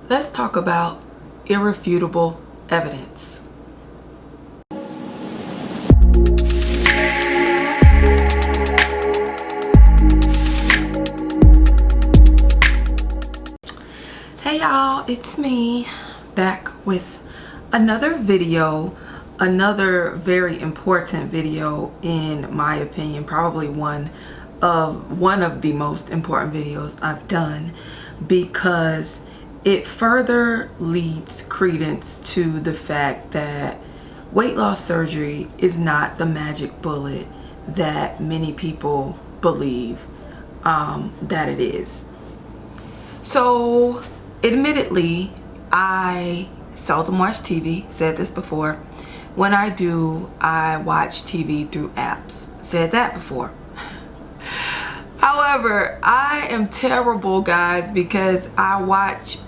let's talk about irrefutable evidence. Hey y'all, it's me back with another video, another very important video in my opinion, probably one of the most important videos I've done, because it further leads credence to the fact that weight loss surgery is not the magic bullet that many people believe that it is. So admittedly, I seldom watch TV, said this before. When I do, I watch TV through apps, said that before. However, I am terrible, guys, because I watch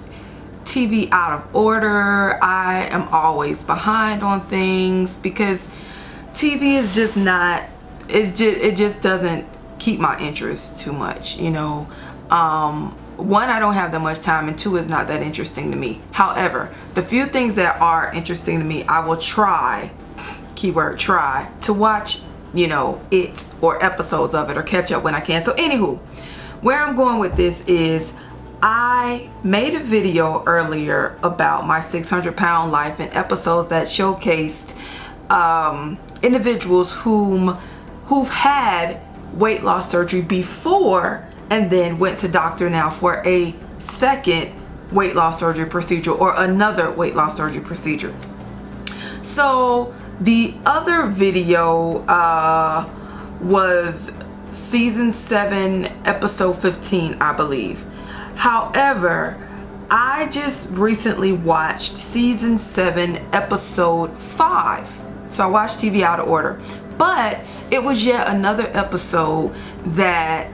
TV out of order. I am always behind on things because TV is just not, it just doesn't keep my interest too much, you know. One, I don't have that much time, and two, it's not that interesting to me. However, the few things that are interesting to me, I will try, keyword try, to watch, you know, it or episodes of it or catch up when I can. So anywho, where I'm going with this is I made a video earlier about my 600-pound life and episodes that showcased individuals who've had weight loss surgery before and then went to Dr. Now for a second weight loss surgery procedure or another weight loss surgery procedure. So the other video was season 7 episode 15, I believe. However, I just recently watched season 7 episode 5. So I watched TV out of order, but it was yet another episode that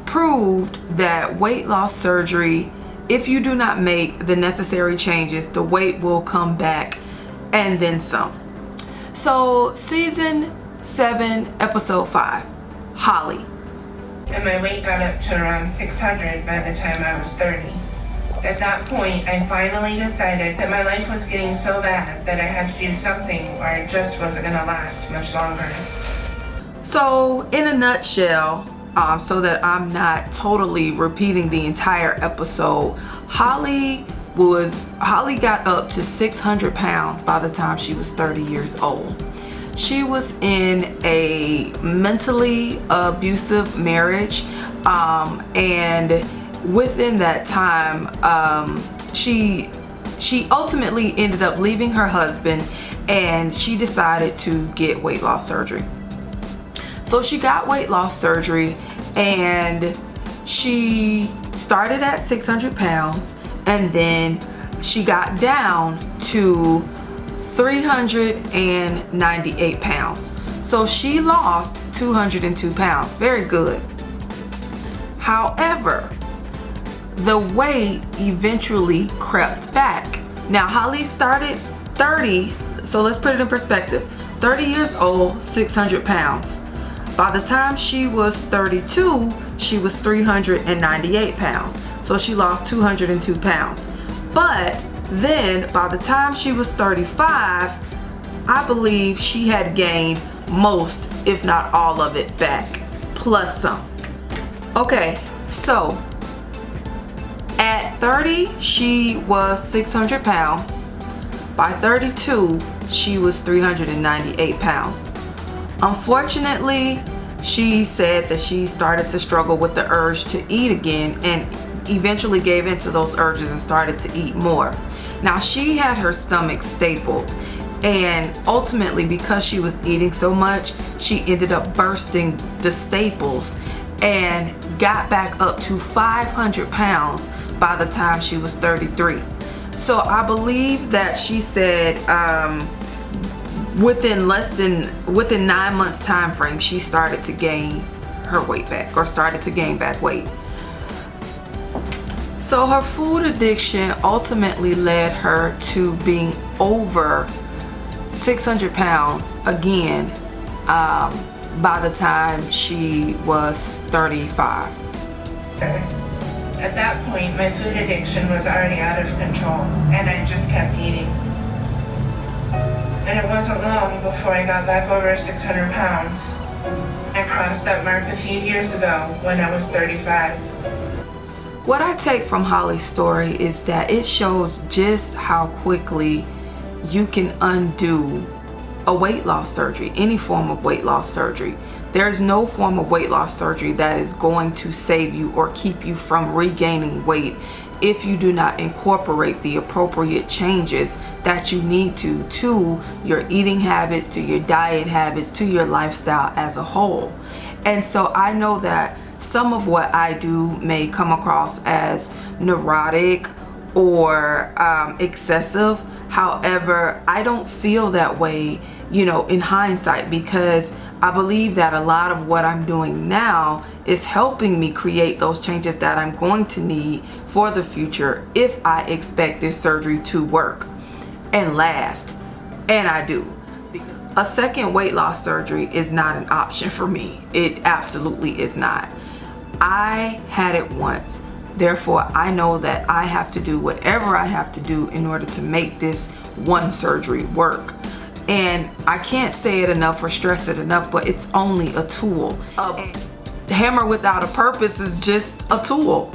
proved that weight loss surgery, if you do not make the necessary changes, the weight will come back and then some. So season 7 episode 5, Holly. And my weight got up to around 600 by the time I was 30. At that point, I finally decided that my life was getting so bad that I had to do something or it just wasn't gonna last much longer. So in a nutshell, so that I'm not totally repeating the entire episode, Holly got up to 600 pounds by the time she was 30 years old. She was in a mentally abusive marriage, and within that time, she ultimately ended up leaving her husband, and she decided to get weight loss surgery. So she got weight loss surgery, and she started at 600 pounds, and then she got down to 398 pounds. So she lost 202 pounds. Very good. However, the weight eventually crept back. Now, Holly started 30, so let's put it in perspective. 30 years old, 600 pounds. By the time she was 32, she was 398 pounds. So she lost 202 pounds. But then by the time she was 35, I believe she had gained most, if not all of it back, plus some. Okay, so at 30, she was 600 pounds. By 32, she was 398 pounds. Unfortunately, she said that she started to struggle with the urge to eat again and eventually gave into those urges and started to eat more. Now, she had her stomach stapled, and ultimately, because she was eating so much, she ended up bursting the staples and got back up to 500 pounds by the time she was 33. So I believe that she said within 9 months time frame, she started to gain her weight back, or started to gain back weight. So her food addiction ultimately led her to being over 600 pounds again by the time she was 35. At that point, my food addiction was already out of control, and I just kept eating. And it wasn't long before I got back over 600 pounds. I crossed that mark a few years ago when I was 35. What I take from Holly's story is that it shows just how quickly you can undo a weight loss surgery, any form of weight loss surgery. There's no form of weight loss surgery that is going to save you or keep you from regaining weight if you do not incorporate the appropriate changes that you need to your eating habits, to your diet habits, to your lifestyle as a whole. And so I know that some of what I do may come across as neurotic or excessive. However, I don't feel that way, in hindsight, because I believe that a lot of what I'm doing now is helping me create those changes that I'm going to need for the future if I expect this surgery to work and last. And I do. A second weight loss surgery is not an option for me. It absolutely is not. I had it once. Therefore, I know that I have to do whatever I have to do in order to make this one surgery work. And I can't say it enough or stress it enough, but it's only a tool. A hammer without a purpose is just a tool.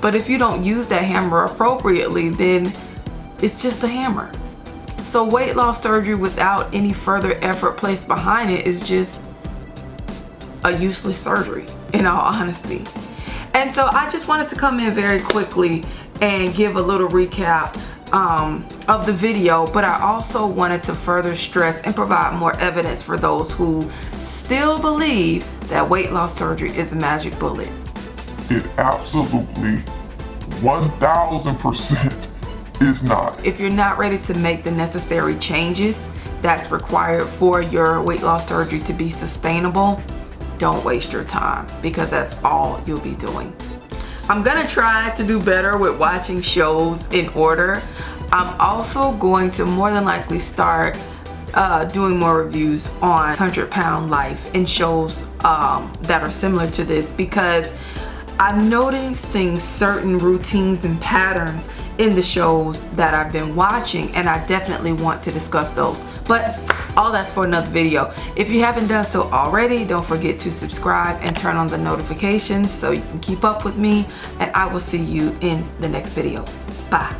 But if you don't use that hammer appropriately, then it's just a hammer. So weight loss surgery without any further effort placed behind it is just a useless surgery, in all honesty. And so I just wanted to come in very quickly and give a little recap of the video, but I also wanted to further stress and provide more evidence for those who still believe that weight loss surgery is a magic bullet. It absolutely 1000% is not. If you're not ready to make the necessary changes that's required for your weight loss surgery to be sustainable, don't waste your time, because that's all you'll be doing. I'm gonna try to do better with watching shows in order. I'm also going to more than likely start doing more reviews on 100 Pound Life and shows that are similar to this, because I'm noticing certain routines and patterns in the shows that I've been watching, and I definitely want to discuss those. But all that's for another video. If you haven't done so already, don't forget to subscribe and turn on the notifications so you can keep up with me, and I will see you in the next video. Bye.